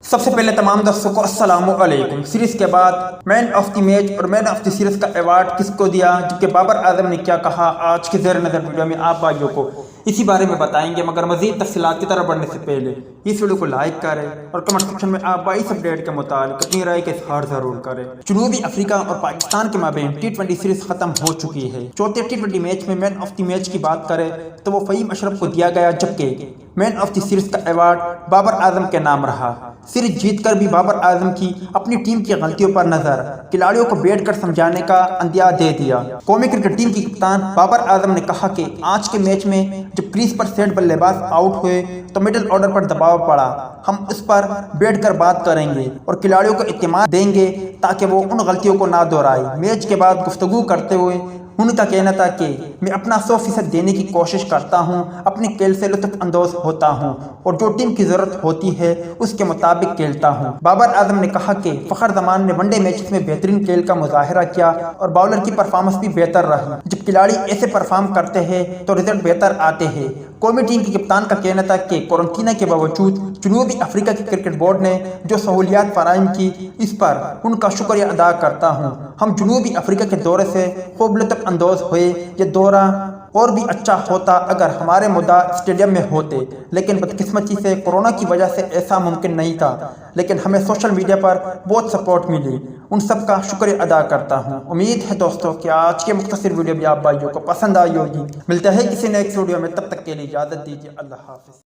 سب سے پہلے تمام دوستوں کو السلام علیکم۔ سیریز کے بعد مین آف دی میچ اور مین آف دی سیریز کا ایوارڈ کس کو دیا، جبکہ بابر اعظم نے کیا کہا، آج کے زیر نظر ویڈیو میں آپ بھائیوں کو اسی بارے میں بتائیں گے۔ مگر مزید تفصیلات کی طرف بڑھنے سے پہلے اس ویڈیو کو لائک کریں اور کمنٹ سیکشن میں آپ اس اپڈیٹ کے متعلق اپنی رائے کا اظہار ضرور کریں۔ جنوبی افریقہ اور پاکستان کے مابین ٹی20 سیریز ختم ہو چکی ہے۔ چوتھے ٹی20 میچ میں مین آف دی میچ کی بات کریں تو وہ فہیم اشرف کو دیا گیا، جبکہ مین آف دی سیریز کا ایوارڈ بابر اعظم کے نام رہا۔ سیریز جیت کر بھی بابر اعظم کی اپنی ٹیم کی غلطیوں پر نظر کھلاڑیوں کو بیٹھ کر سمجھانے کا عندیہ دے دیا۔ قومی کرکٹ ٹیم کی کپتان بابر اعظم نے کہا کہ آج کے میچ میں جب کریز پر سیٹ بلے باز آؤٹ ہوئے تو مڈل آرڈر پر دباؤ پڑا، ہم اس پر بیٹھ کر بات کریں گے اور کھلاڑیوں کو اعتماد دیں گے تاکہ وہ ان غلطیوں کو نہ دہرائے۔ میچ کے بعد گفتگو کرتے ہوئے ان کا کہنا تھا کہ میں اپنا 100% دینے کی کوشش کرتا ہوں، اپنے کھیل سے لطف اندوز ہوتا ہوں اور جو ٹیم کی ضرورت ہوتی ہے اس کے مطابق کھیلتا ہوں۔ بابر اعظم نے کہا کہ فخر زمان نے ون ڈے میچز میں بہترین کھیل کا مظاہرہ کیا اور باؤلر کی پرفارمنس بھی بہتر رہی۔ جب کھلاڑی ایسے پرفارم کرتے ہیں تو رزلٹ بہتر آتے ہیں۔ قومی ٹیم کی کپتان کا کہنا تھا کہ کوارنٹائن کے باوجود جنوبی افریقہ کی کرکٹ بورڈ نے جو سہولیات فراہم کی اس پر ان کا شکریہ ادا کرتا ہوں۔ ہم جنوبی افریقہ کے دورے سے خوب لطف اندوز ہوئے۔ یہ دورہ اور بھی اچھا ہوتا اگر ہمارے مدعا اسٹیڈیم میں ہوتے، لیکن بدقسمتی سے کورونا کی وجہ سے ایسا ممکن نہیں تھا، لیکن ہمیں سوشل میڈیا پر بہت سپورٹ ملی، ان سب کا شکریہ ادا کرتا ہوں۔ امید ہے دوستوں کہ آج کے مختصر ویڈیو بھی آپ بھائیوں کو پسند آئی ہوگی۔ ملتے ہیں کسی نیکسٹ ویڈیو میں، تب تک کے لیے اجازت دیجیے، اللہ حافظ۔